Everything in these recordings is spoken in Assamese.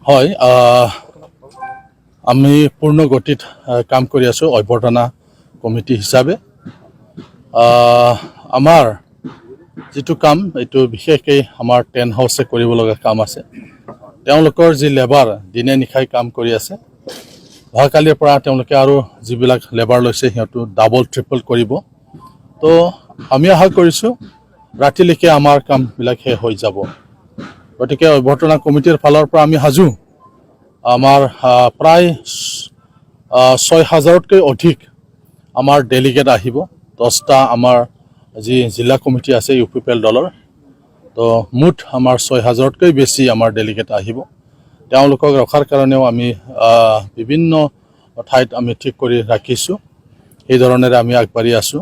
হয় আমি পূৰ্ণ গতিত কাম কৰি আছো অভ্যৰ্থনা কমিটি হিচাপে আমাৰ যেটো কাম এটো বিশেষকৈ আমাৰ টেন হাউসে কৰিব লগা কাম আছে তেওঁলোকৰ যি লেবাৰ দিনে নিখাই কাম কৰি আছে ভাকালিৰ পৰা তেওঁলোকে আৰু যিবিলাক লেবাৰ লৈছে হিয়টো ডাবল ট্ৰিপল কৰিব তো আমি আশা কৰিছো ৰাতিলৈকে আমাৰ কাম বিলাক শেষ হৈ যাব গতিকে অভ্যৰ্থনা কমিটিৰ ফালৰ পৰা আমি হাজু আমাৰ প্ৰায় ৬,০০০তকৈ অধিক আমাৰ ডেলিগেট আহিব 10টা আমাৰ যি জিলা কমিটি আছে ইউপিপিএল দলৰ তো মুঠ আমাৰ ৬,০০০তকৈ বেছি আমাৰ ডেলিগেট আহিব তেওঁলোকক ৰখাৰ কাৰণেও আমি বিভিন্ন ঠাইত আমি ঠিক কৰি ৰাখিছো এই ধৰণেৰে আমি আগবাঢ়ি আছো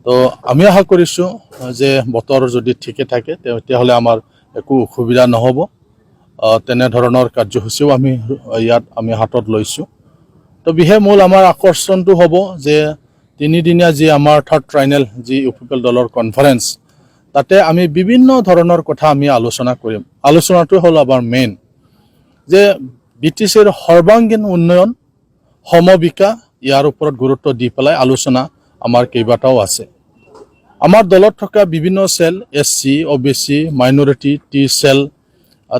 তো আমি আশা কৰিছো যে বতৰ যদি ঠিকে থাকে তেতিয়াহলে আমাৰ একো অসুবিধা নহব তেনে ধৰণৰ কাৰ্যসূচীও আমি ইয়াত আমি হাতত লৈছো তো বিহে মূল আমাৰ আকৰ্ষণটো হ'ব যে তিনিদিনীয়া যি আমাৰ থাৰ্ড ট্ৰাইনেল যি ইউপিপিএল দলৰ কনফাৰেন্স তাতে আমি বিভিন্ন ধৰণৰ কথা আমি আলোচনা কৰিম আলোচনাটো হ'ল আমাৰ মেইন যে বিটিচিৰ সৰ্বাংগীন উন্নয়ন সমবিকাশ ইয়াৰ ওপৰত গুৰুত্ব দি পেলাই আলোচনা আমাৰ কেইবাটাও আছে আমাৰ দলত থকা বিভিন্ন সেল এসসি ওবিসি মাইনৰিটি টি সেল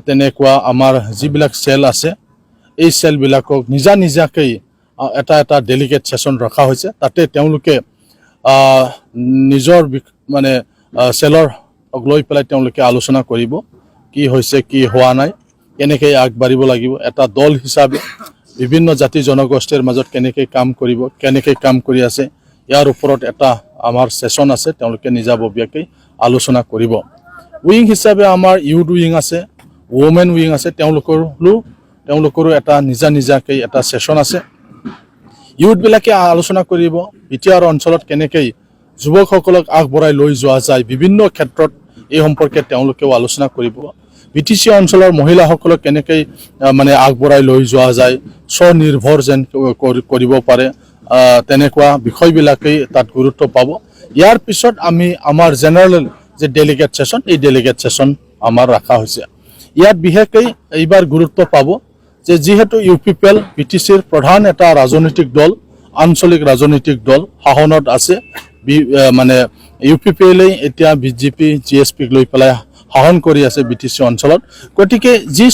তেনেকুৱা আমাৰ যিবিলাক সেল আছে এই সেল বিলাকক নিজাকৈ এটা ডেলিগেট সেশন ৰখা হৈছে তাতে তেওঁলোকে নিজৰ মানে সেলৰ লৈ পেলাই তেওঁলোকে আলোচনা কৰিব কি হৈছে কি হোৱা নাই কেনেকৈ আগবাঢ়িব লাগিব এটা দল হিচাপে বিভিন্ন জাতি জনগোষ্ঠীৰ মাজত কেনেকৈ কাম কৰিব কেনেকৈ কাম কৰি আছে ইয়াৰ ওপৰত এটা আমাৰ সেশন আছে তেওঁলোকে নিজাববীয়াকৈ আলোচনা কৰিব উইং হিচাপে আমাৰ ইউথ উইং আছে ওমেন উইং আছে তেওঁলোকৰো এটা নিজাকৈ এটা সেশন আছে ইউথ বিলাকে আলোচনা কৰিব বিটিআৰ অঞ্চলত কেনেকৈ যুৱকসকলক আগবঢ়াই লৈ যোৱা যায় বিভিন্ন ক্ষেত্ৰত এই সম্পৰ্কে তেওঁলোকেও আলোচনা কৰিব বিটিসি অঞ্চলৰ মহিলাসকলক কেনেকৈ মানে আগবঢ়াই লৈ যোৱা যায় স্বনিৰ্ভৰ যেন কৰিব পাৰে তেনেকুৱা বিষয়বিলাকেই তাত গুৰুত্ব পাব ইয়াৰ পিছত আমি আমাৰ জেনাৰেল যে ডেলিগেট সেশন এই ডেলিগেট সেশন আমাৰ ৰাখা হৈছে ইয়াত বিশেষকৈ এইবাৰ গুৰুত্ব পাব যে যেহেতু ইউপিপিএল বিটিচিৰ প্ৰধান এটা ৰাজনৈতিক দল আঞ্চলিক ৰাজনৈতিক দল শাসনত আছে মানে ইউপিপিএলে এতিয়া বিজেপি জিএসপিক লৈ পেলাই শাসন কৰি আছে বিটিচি অঞ্চলত গতিকে যি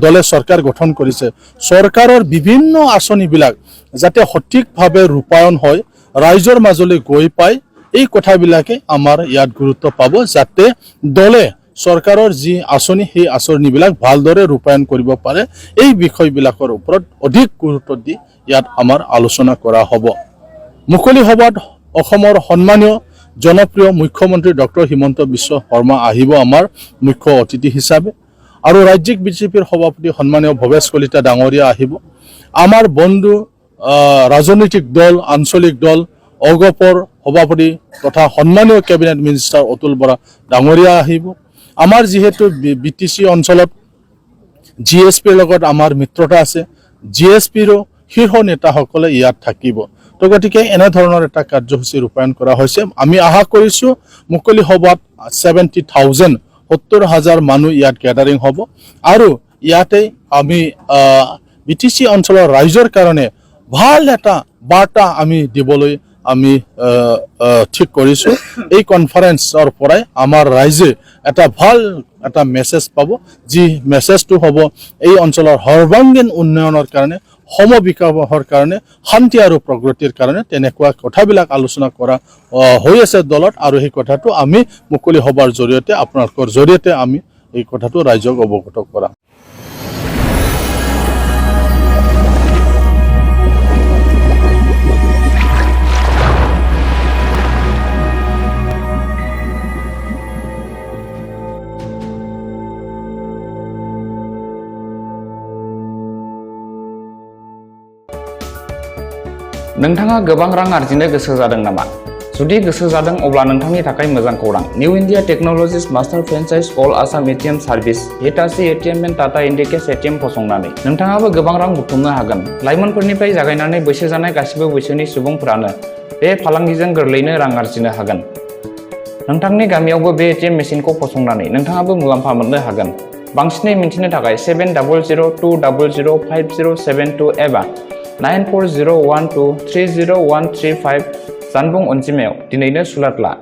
দলে চৰকাৰ গঠন কৰিছে চৰকাৰৰ বিভিন্ন আঁচনিবিলাক যাতে সঠিকভাৱে ৰূপায়ণ হয় ৰাইজৰ মাজলৈ গৈ পায় এই কথাবিলাকে আমাৰ ইয়াত গুৰুত্ব পাব যাতে দলে চৰকাৰৰ যি আঁচনি সেই আঁচনিবিলাক ভালদৰে ৰূপায়ণ কৰিব পাৰে এই বিষয়বিলাকৰ ওপৰত অধিক গুৰুত্ব দি ইয়াত আমাৰ আলোচনা কৰা হ'ব মুকলি সভাত অসমৰ সন্মানীয় জনপ্ৰিয় মুখ্যমন্ত্ৰী ডক্টৰ হিমন্ত বিশ্ব শৰ্মা আহিব আমাৰ মুখ্য অতিথি হিচাপে আৰু ৰাজ্যিক বিজেপিৰ সভাপতি সন্মানীয় ভৱেশ কলিতা ডাঙৰীয়া আহিব আমাৰ বন্ধু ৰাজনৈতিক দল আঞ্চলিক দল অগপৰ সভাপতি তথা সন্মানীয় কেবিনেট মিনিষ্টাৰ অতুল বৰা ডাঙৰীয়া আহিব আমাৰ যেহেতু বিটিসি অঞ্চলত জিএসপিৰ লগত আমাৰ মিত্ৰতা আছে জিএসপিৰো শীৰ্ষ নেতাসকলে ইয়াত থাকিব তো গতিকে এনে ধৰণৰ এটা কাৰ্যসূচী ৰূপায়ণ কৰা হৈছে আমি আশা কৰিছো মুকলি সভাত 70,000 মানুহ ইয়াত গ্যাদাৰিং হ'ব আৰু ইয়াতে আমি বিটিসি অঞ্চলৰ ৰাইজৰ কাৰণে ভাল এটা বাৰ্তা আমি দিবলৈ আমি ঠিক কৰিছো এই কনফাৰেন্সৰ পৰাই আমাৰ ৰাইজে এটা ভাল এটা মেছেজ পাব যি মেছেজটো হ'ব এই অঞ্চলৰ সৰ্বাংগীন উন্নয়নৰ কাৰণে সমবিকাশৰ কাৰণে শান্তি আৰু প্ৰগতিৰ কাৰণে তেনেকুৱা কথাবিলাক আলোচনা কৰা হৈ আছে দলত আৰু এই কথাটো আমি মুকলি সভাৰ জৰিয়তে আপোনালোকৰ জৰিয়তে আমি এই কথাটো ৰাইজক অৱগত কৰা नोंथाङा गोबां रां आर्जिनो गोसो जादों नामा? जुदि गोसो जादों अब्ला नोंथांनि थाखाय मोजां खौरां। New India technologies master franchise all Assam ATM service Hitachi ATM and Tata Indicash ATM फसंनानै नोंथाङाबो गोबां रां बुथुमनो हागोन। लाइमोनफोरनिफ्राय जागायनानै बैसो जानाय गासिबो बैसोनि सुबुंफोरानो बे फालांगिजों गोरलैनो रां आर्जिनो हागोन। नोंथांनि गामियावबो बे एटीएम मेसिनखौ फसंनानै नोंथाङाबो मुलाम्फा मोननो हागोन। बांसिनै मिन्थिनो थाखाय 7002005072 एबा 9401230135 जानबुं अनजिमायाव दिनैनो सुलाद ला।